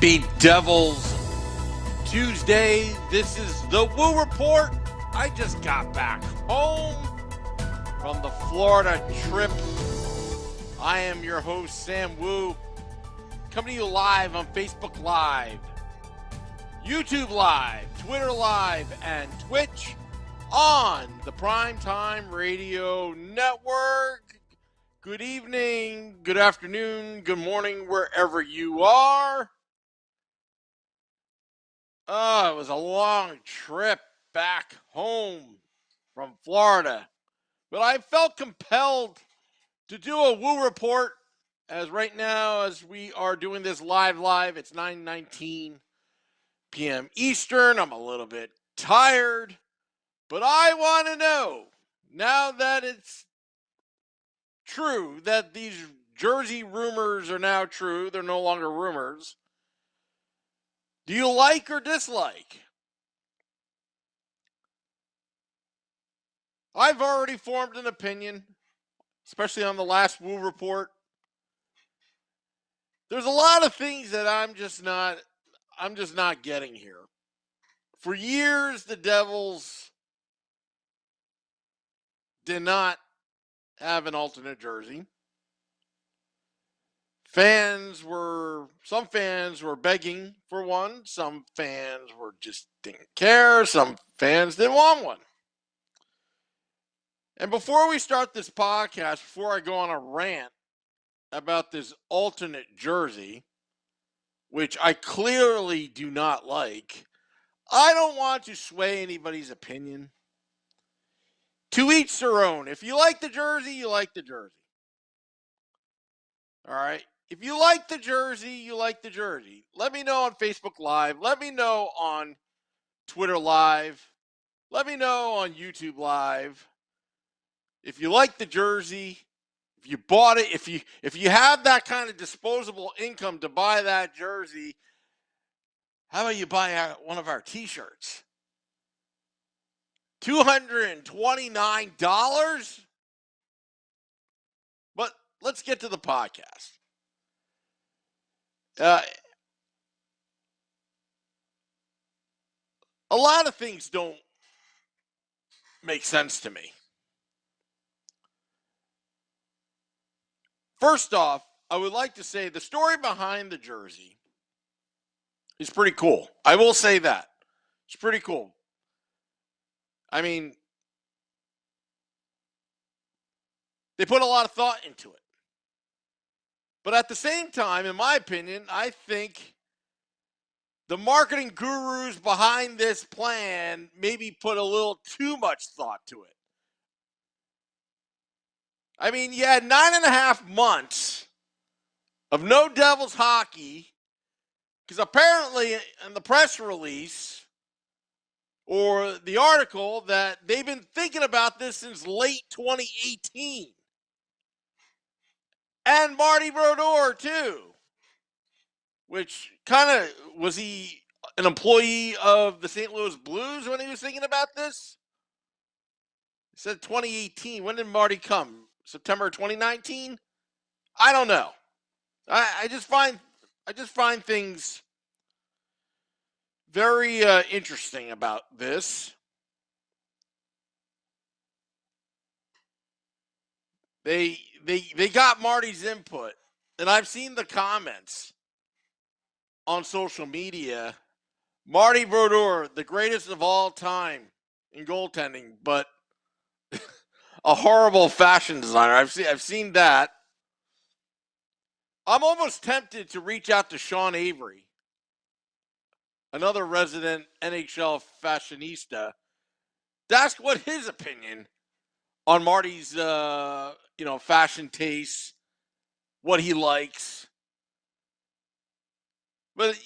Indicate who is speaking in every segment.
Speaker 1: Happy Devils Tuesday. This is the Woo Report. I just got back home from the Florida trip. I am your host, Sam Woo, coming to you live on Facebook Live, YouTube Live, Twitter Live, and Twitch on the Primetime Radio Network. Good evening, good afternoon, good morning, wherever you are. Oh, it was a long trip back home from Florida. But I felt compelled to do a Woo Report as right now, as we are doing this live, it's 9:19 p.m. Eastern. I'm a little bit tired, but I want to know, now that it's true that these jersey rumors are now true, they're no longer rumors, do you like or dislike? I've already formed an opinion, especially on the last Woo Report. There's a lot of things that I'm just not getting here. For years, the Devils did not have an alternate jersey. Some fans were begging for one. Some fans just didn't care. Some fans didn't want one. And before we start this podcast, before I go on a rant about this alternate jersey, which I clearly do not like, I don't want to sway anybody's opinion. To each their own. If you like the jersey, you like the jersey. All right? If you like the jersey, you like the jersey. Let me know on Facebook Live. Let me know on Twitter Live. Let me know on YouTube Live. If you like the jersey, if you bought it, if you have that kind of disposable income to buy that jersey, how about you buy one of our t-shirts? $229? But let's get to the podcast. A lot of things don't make sense to me. First off, I would like to say the story behind the jersey is pretty cool. I will say that. It's pretty cool. I mean, they put a lot of thought into it. But at the same time, in my opinion, I think the marketing gurus behind this plan maybe put a little too much thought to it. I mean, you had 9.5 months of no Devils hockey, because apparently in the press release or the article that they've been thinking about this since late 2018. And Marty Brodeur, too. Which kind of, was he an employee of the St. Louis Blues when he was thinking about this? He said 2018. When did Marty come? September 2019? I don't know. I just find things very interesting about this. They got Marty's input, and I've seen the comments on social media. Marty Brodeur, the greatest of all time in goaltending, but a horrible fashion designer. I've seen that. I'm almost tempted to reach out to Sean Avery, another resident NHL fashionista, to ask what his opinion on Marty's fashion tastes, what he likes. But,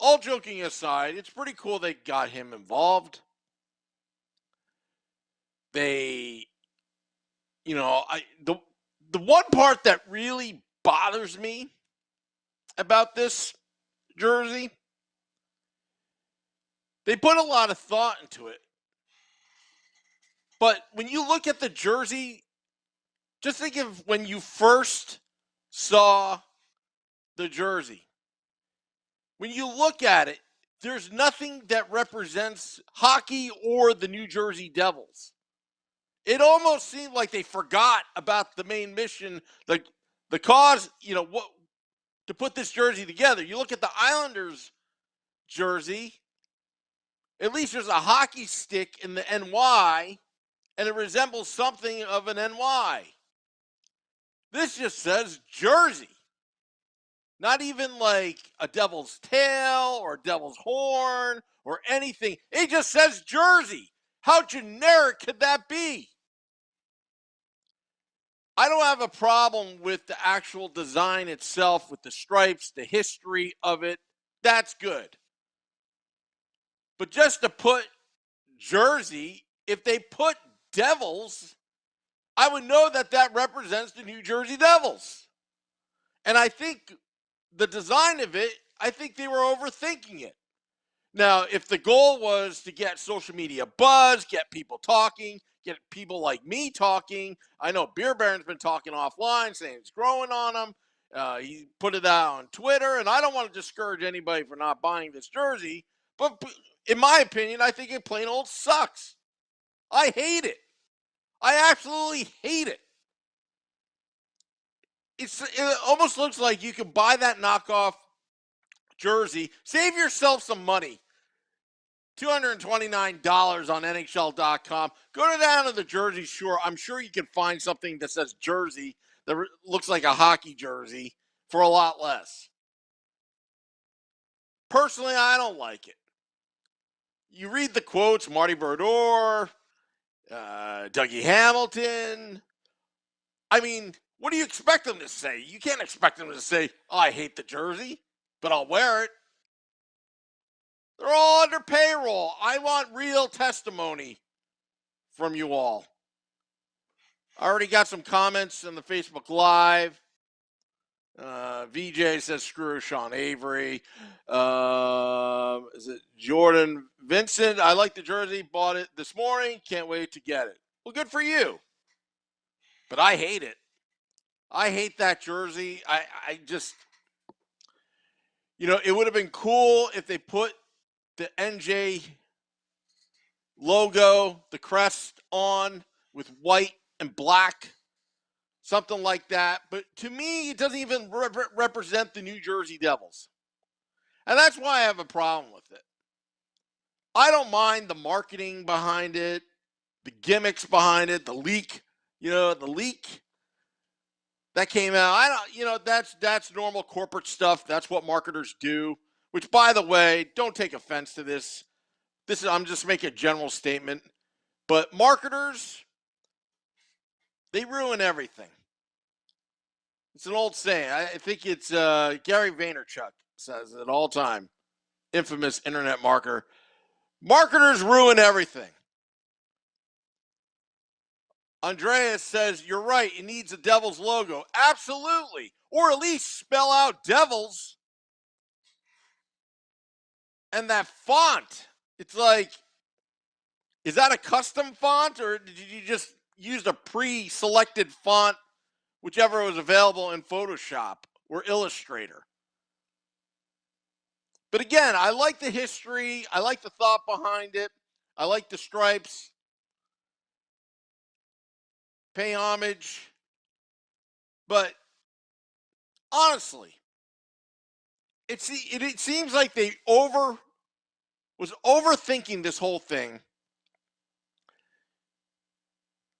Speaker 1: all joking aside, it's pretty cool they got him involved. They, the one part that really bothers me about this jersey, they put a lot of thought into it. But when you look at the jersey, just think of when you first saw the jersey. when you look at it, there's nothing that represents hockey or the New Jersey Devils. It almost seemed like they forgot about the main mission, the cause, what to put this jersey together. You look at the Islanders jersey, at least there's a hockey stick in the NY, and it resembles something of an NY. This just says Jersey. Not even like a devil's tail or a devil's horn or anything. It just says Jersey. How generic could that be? I don't have a problem with the actual design itself, with the stripes, the history of it. That's good. But just to put Jersey, if they put Devils, I would know that that represents the New Jersey Devils. And I think the design of it, I think they were overthinking it. Now, if the goal was to get social media buzz, get people talking, get people like me talking, I know Beer Baron's been talking offline, saying it's growing on him. He put it out on Twitter, and I don't want to discourage anybody for not buying this jersey, but in my opinion, I think it plain old sucks. I hate it. I absolutely hate it. It almost looks like you can buy that knockoff jersey, save yourself some money. $229 on NHL.com. Go down to the jersey store. I'm sure you can find something that says Jersey that looks like a hockey jersey for a lot less. Personally, I don't like it. You read the quotes, Marty Brodeur, Dougie Hamilton. I mean, what do you expect them to say? You can't expect them to say, oh, I hate the jersey, but I'll wear it. They're all under payroll. I want real testimony from you all. I already got some comments on the Facebook Live. VJ says, screw Sean Avery. Is it Jordan Vincent? I like the jersey. Bought it this morning. Can't wait to get it. Well, good for you. But I hate it. I hate that jersey. I just, it would have been cool if they put the NJ logo, the crest on with white and black, something like that. But to me, it doesn't even represent the New Jersey Devils. And that's why I have a problem with it. I don't mind the marketing behind it, the gimmicks behind it, the leak, the leak that came out. I don't, that's normal corporate stuff. That's what marketers do, which, by the way, don't take offense to this. I'm just making a general statement. But marketers, they ruin everything. It's an old saying. I think it's Gary Vaynerchuk says it all the time. Infamous internet marketer. Marketers ruin everything. Andreas says, you're right. It needs a Devils logo. Absolutely. Or at least spell out Devils. And that font. It's like, is that a custom font, or did you just use a pre-selected font, whichever was available in Photoshop or Illustrator? But again, I like the history. I like the thought behind it. I like the stripes. Pay homage. But honestly, it seems like they was overthinking this whole thing.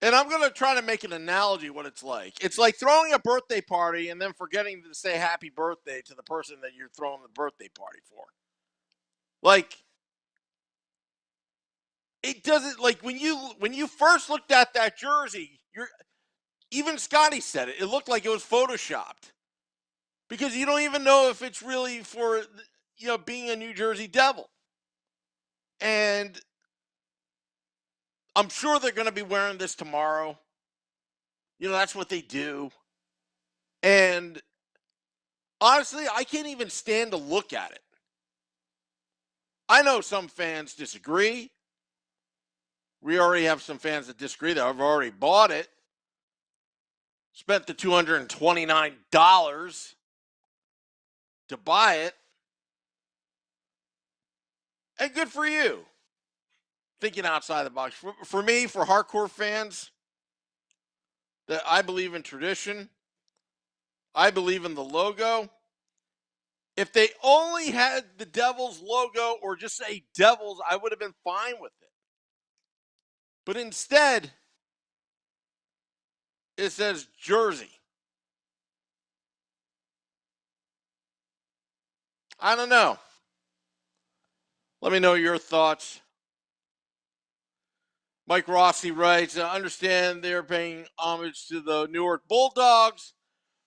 Speaker 1: And I'm going to try to make an analogy what it's like. It's like throwing a birthday party and then forgetting to say happy birthday to the person that you're throwing the birthday party for. Like, it doesn't, like, when you first looked at that jersey, even Scotty said it. It looked like it was photoshopped. Because you don't even know if it's really for, being a New Jersey Devil. And I'm sure they're going to be wearing this tomorrow. That's what they do. And honestly, I can't even stand to look at it. I know some fans disagree. We already have some fans that disagree that have already bought it. Spent the $229 to buy it. And good for you. Thinking outside the box. For me, for hardcore fans, that I believe in tradition. I believe in the logo. If they only had the Devils logo or just say Devils, I would have been fine with it. But instead, it says Jersey. I don't know. Let me know your thoughts. Mike Rossi writes, I understand they're paying homage to the Newark Bulldogs,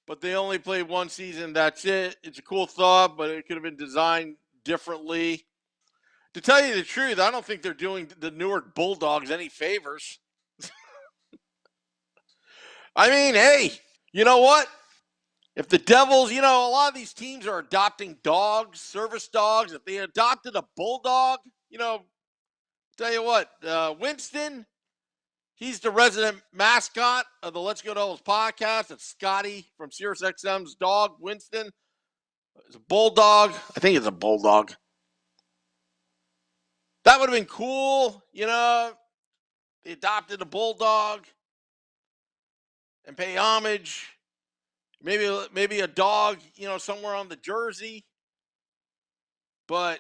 Speaker 1: but they only played one season. That's it. It's a cool thought, but it could have been designed differently. To tell you the truth, I don't think they're doing the Newark Bulldogs any favors. I mean, hey, you know what? If the Devils, a lot of these teams are adopting dogs, service dogs. If they adopted a bulldog, tell you what, Winston, he's the resident mascot of the Let's Go Devils podcast. It's Scotty from SiriusXM's dog, Winston. It's a bulldog. I think it's a bulldog. That would have been cool, They adopted a bulldog and pay homage. Maybe a dog, somewhere on the jersey. But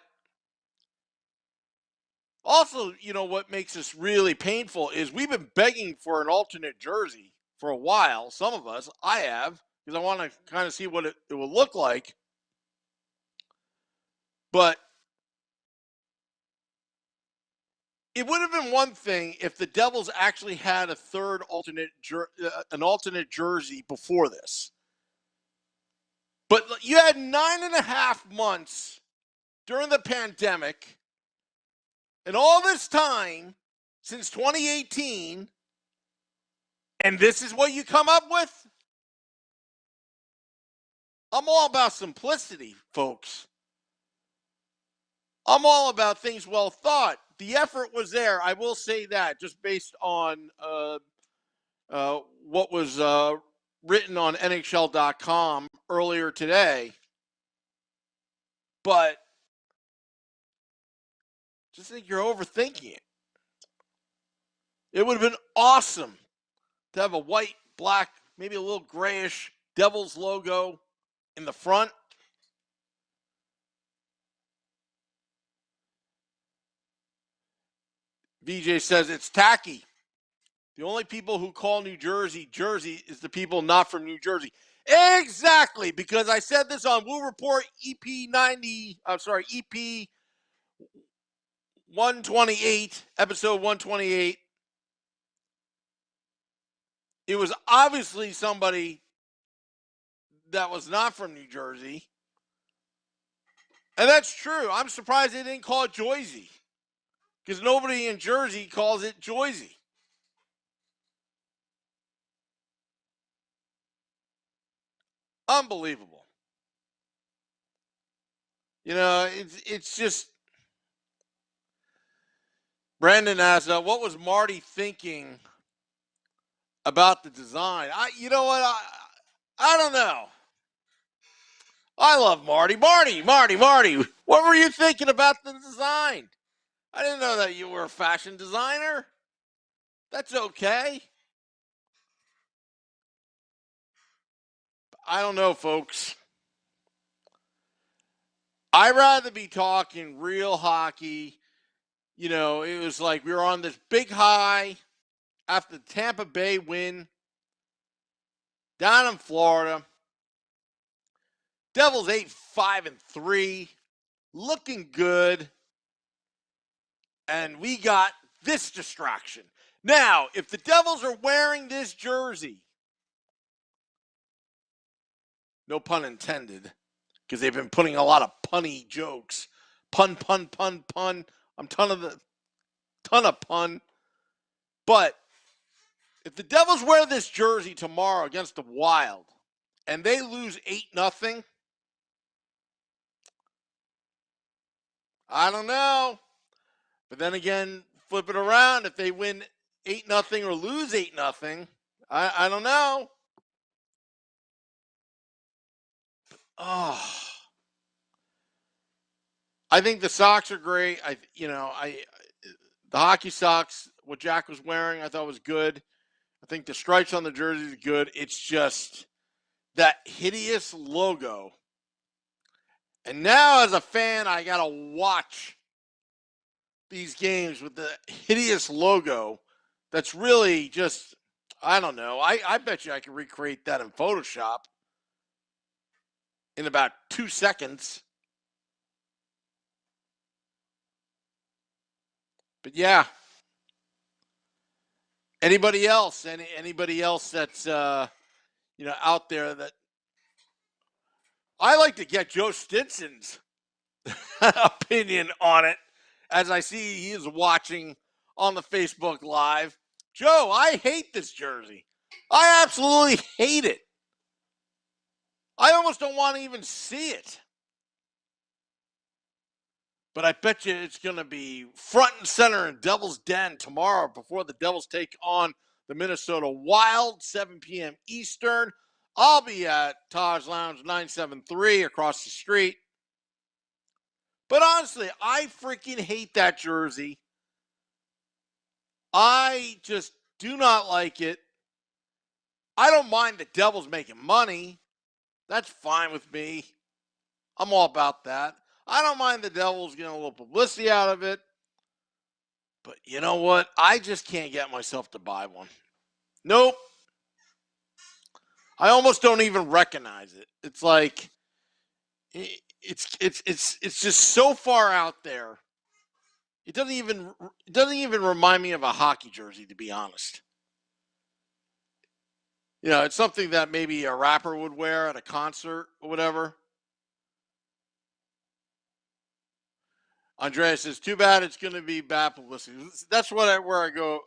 Speaker 1: also, what makes this really painful is we've been begging for an alternate jersey for a while. Some of us, I have, because I want to kind of see what it will look like. But it would have been one thing if the Devils actually had a third an alternate jersey before this. But you had 9.5 months during the pandemic, and all this time since 2018, and this is what you come up with? I'm all about simplicity, folks. I'm all about things well thought. The effort was there. I will say that, just based on what was written on NHL.com earlier today. But just think you're overthinking it. It would have been awesome to have a white, black, maybe a little grayish Devils logo in the front. VJ says it's tacky. The only people who call New Jersey, Jersey is the people not from New Jersey. Exactly, because I said this on Woo Report EP 128, episode 128. It was obviously somebody that was not from New Jersey. And that's true. I'm surprised they didn't call it Joyzy, because nobody in Jersey calls it Joyzy. Unbelievable. It's just. Brandon asked, what was Marty thinking about the design? You know what? I don't know. I love Marty. Marty. What were you thinking about the design? I didn't know that you were a fashion designer. That's okay. I don't know, folks. I'd rather be talking real hockey. It was like we were on this big high after the Tampa Bay win down in Florida. Devils 8-5-3, looking good. And we got this distraction. Now, if the Devils are wearing this jersey, no pun intended, because they've been putting a lot of punny jokes. Pun. I'm ton of pun. But if the Devils wear this jersey tomorrow against the Wild and they lose 8-0, I don't know. But then again, flip it around. If they win 8-0 or lose 8-0, I don't know. Oh. I think the socks are great. The hockey socks, what Jack was wearing, I thought was good. I think the stripes on the jersey is good. It's just that hideous logo. And now, as a fan, I got to watch these games with the hideous logo that's really just, I don't know. I bet you I can recreate that in Photoshop in about 2 seconds. But yeah, anybody else? Anybody else that's out there that I like to get Joe Stinson's opinion on it, as I see he is watching on the Facebook Live. Joe, I hate this jersey. I absolutely hate it. I almost don't want to even see it. But I bet you it's going to be front and center in Devil's Den tomorrow before the Devils take on the Minnesota Wild, 7 p.m. Eastern. I'll be at Taj Lounge 973 across the street. But honestly, I freaking hate that jersey. I just do not like it. I don't mind the Devils making money. That's fine with me. I'm all about that. I don't mind the Devils getting a little publicity out of it. But you know what? I just can't get myself to buy one. Nope. I almost don't even recognize it. It's like it's just so far out there. It doesn't even remind me of a hockey jersey, to be honest. It's something that maybe a rapper would wear at a concert or whatever. Andreas says, "Too bad it's going to be bad publicity." That's where I go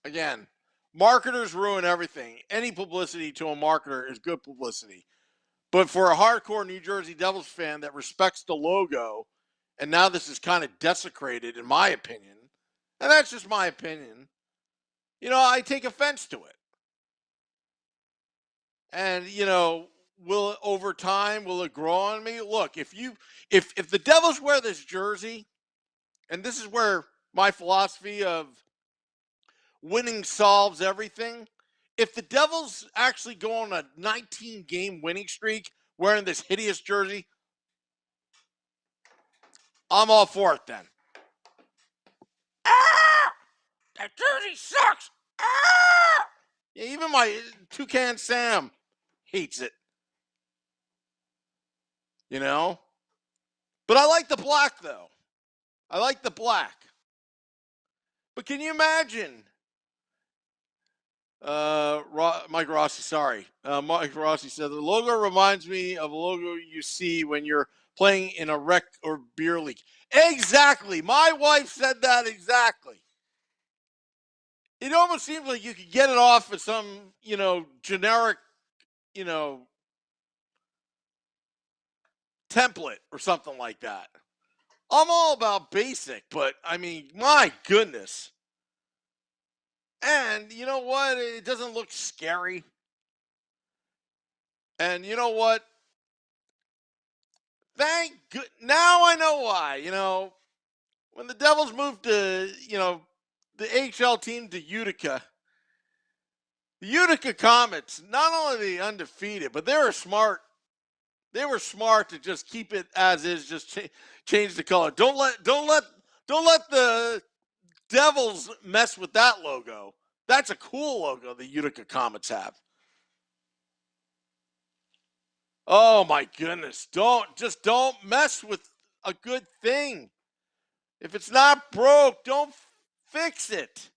Speaker 1: again. Marketers ruin everything. Any publicity to a marketer is good publicity. But for a hardcore New Jersey Devils fan that respects the logo, and now this is kind of desecrated, in my opinion, and that's just my opinion, I take offense to it. And, will it over time, will it grow on me? Look, if the Devils wear this jersey, and this is where my philosophy of winning solves everything. If the Devils actually go on a 19-game winning streak wearing this hideous jersey, I'm all for it then. Ah! That jersey sucks! Ah! Yeah, even my Toucan Sam hates it. But I like the black, though. I like the black. But can you imagine? Mike Rossi, sorry. Mike Rossi said, the logo reminds me of a logo you see when you're playing in a rec or beer league. Exactly. My wife said that exactly. It almost seems like you could get it off of some, generic, template or something like that. I'm all about basic, but I mean, my goodness. And you know what? It doesn't look scary. And you know what? Thank good. Now I know why. When the Devils moved to, the HL team to Utica, the Utica Comets, not only are they undefeated, but they were smart. They were smart to just keep it as is, just change the color. Don't let the Devils mess with that logo. That's a cool logo the Utica Comets have. Oh my goodness. Don't mess with a good thing. If it's not broke, don't fix it.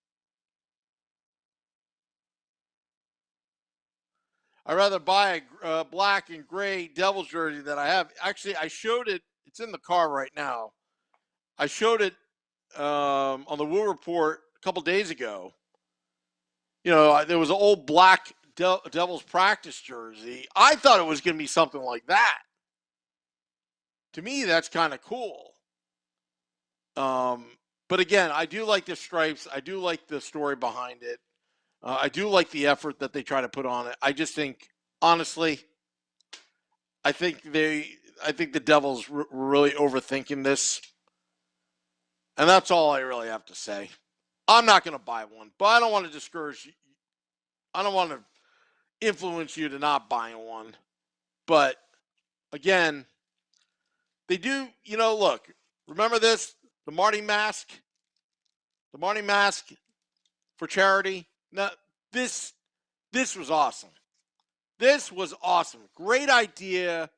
Speaker 1: I'd rather buy a black and gray Devils jersey that I have. Actually, I showed it. It's in the car right now. I showed it on the Woo Report a couple days ago. There was an old black Devils practice jersey. I thought it was going to be something like that. To me, that's kind of cool. But again, I do like the stripes. I do like the story behind it. I do like the effort that they try to put on it. I just think, honestly, I think I think the Devils were really overthinking this. And that's all I really have to say. I'm not going to buy one, but I don't want to discourage you. I don't want to influence you to not buying one. But again, they do, look, remember this? The Marty Mask? The Marty Mask for charity? Now, this was awesome. This was awesome. Great idea.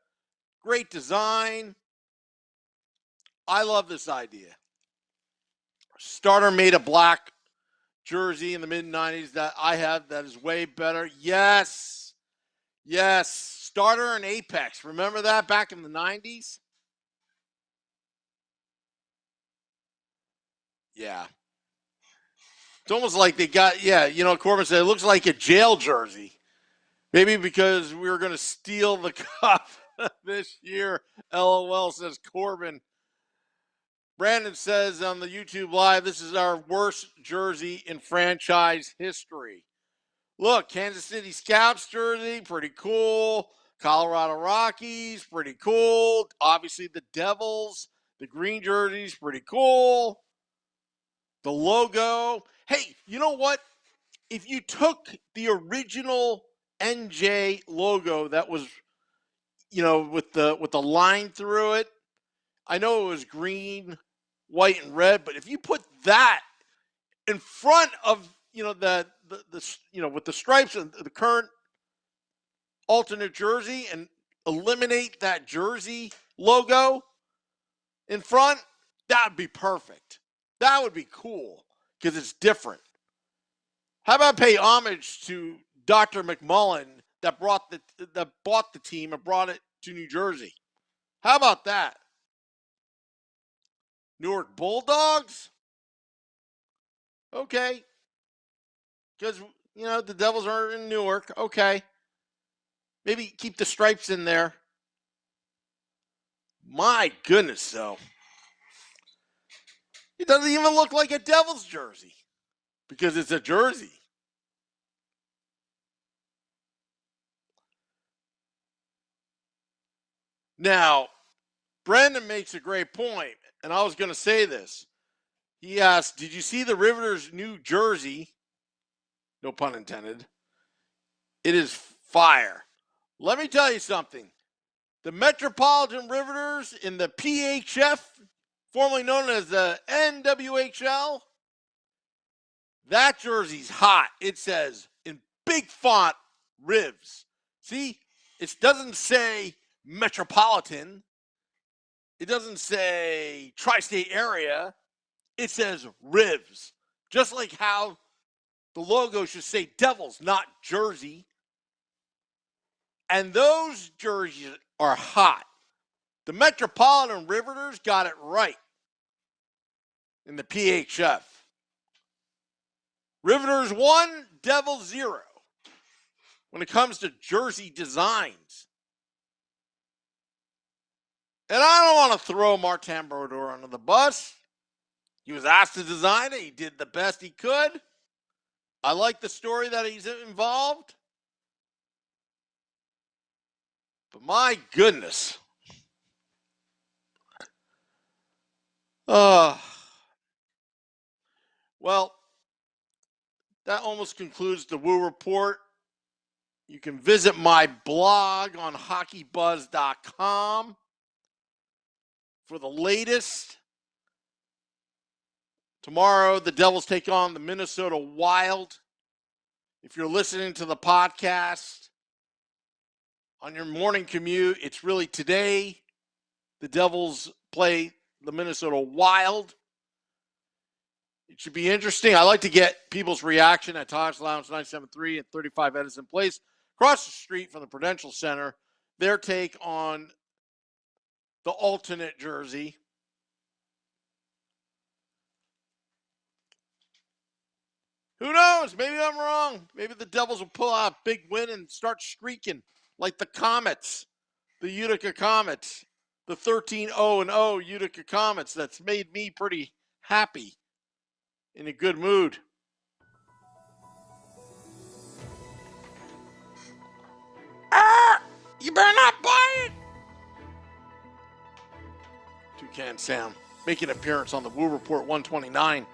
Speaker 1: Great design. I love this idea. Starter made a black jersey in the mid 90s that I have that is way better. Yes. Yes. Starter and Apex. Remember that back in the 90s? Yeah. It's almost like they got, Corbin said it looks like a jail jersey. Maybe because we were going to steal the cup this year. LOL, says Corbin. Brandon says on the YouTube Live, this is our worst jersey in franchise history. Look, Kansas City Scouts jersey, pretty cool. Colorado Rockies, pretty cool. Obviously, the Devils, the green jerseys, pretty cool. The logo. Hey, you know what? If you took the original NJ logo that was, with the line through it, I know it was green, white, and red, but if you put that in front of, the with the stripes and the current alternate jersey and eliminate that jersey logo in front, that would be perfect. That would be cool because it's different. How about pay homage to Dr. McMullen that bought the team and brought it to New Jersey? How about that? Newark Bulldogs? Okay. Because, the Devils are in Newark. Okay. Maybe keep the stripes in there. My goodness, though. It doesn't even look like a Devils jersey because it's a jersey. Now, Brandon makes a great point, and I was going to say this. He asked, did you see the Riveters' new jersey? No pun intended. It is fire. Let me tell you something. The Metropolitan Riveters in the PHF, formerly known as the NWHL, that jersey's hot. It says in big font, Rivs. See, it doesn't say Metropolitan. It doesn't say tri-state area. It says Rivs. Just like how the logo should say Devils, not Jersey. And those jerseys are hot. The Metropolitan Riveters got it right in the PHF. Riveters 1, Devils 0 when it comes to jersey designs. And I don't want to throw Martin Brodeur under the bus. He was asked to design it. He did the best he could. I like the story that he's involved. But my goodness. Well, that almost concludes the Woo Report. You can visit my blog on hockeybuzz.com for the latest. Tomorrow, the Devils take on the Minnesota Wild. If you're listening to the podcast on your morning commute, it's really today. The Devils play the Minnesota Wild. It should be interesting. I like to get people's reaction at Tosh Lounge 973 at 35 Edison Place, across the street from the Prudential Center. Their take on the alternate jersey. Who knows? Maybe I'm wrong. Maybe the Devils will pull out a big win and start streaking like the Comets, the Utica Comets, the 13-0-0 Utica Comets. That's made me pretty happy, in a good mood. You better not buy it. Can Sam, making an appearance on the Woo Report 129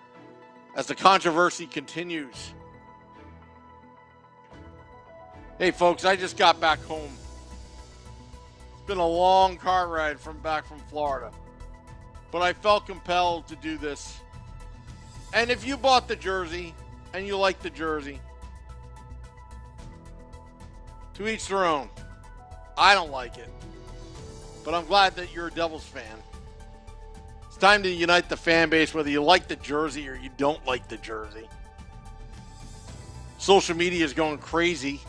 Speaker 1: as the controversy continues. Hey folks, I just got back home. It's been a long car ride back from Florida, but I felt compelled to do this. And if you bought the jersey and you like the jersey, to each their own. I don't like it, but I'm glad that you're a Devils fan. It's time to unite the fan base, whether you like the jersey or you don't like the jersey. Social media is going crazy.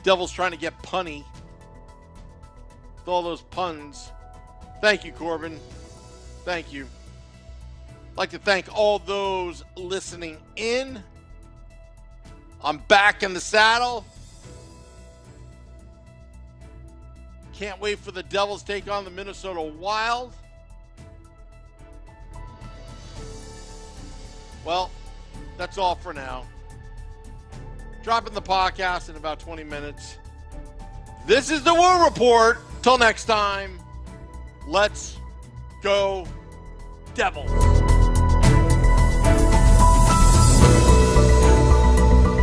Speaker 1: Devils trying to get punny with all those puns. Thank you, Corbin. Thank you. I'd like to thank all those listening in. I'm back in the saddle. Can't wait for the Devils to take on the Minnesota Wild. Well, that's all for now. Dropping the podcast in about 20 minutes. This is the Woo Report. Till next time, let's go Devils.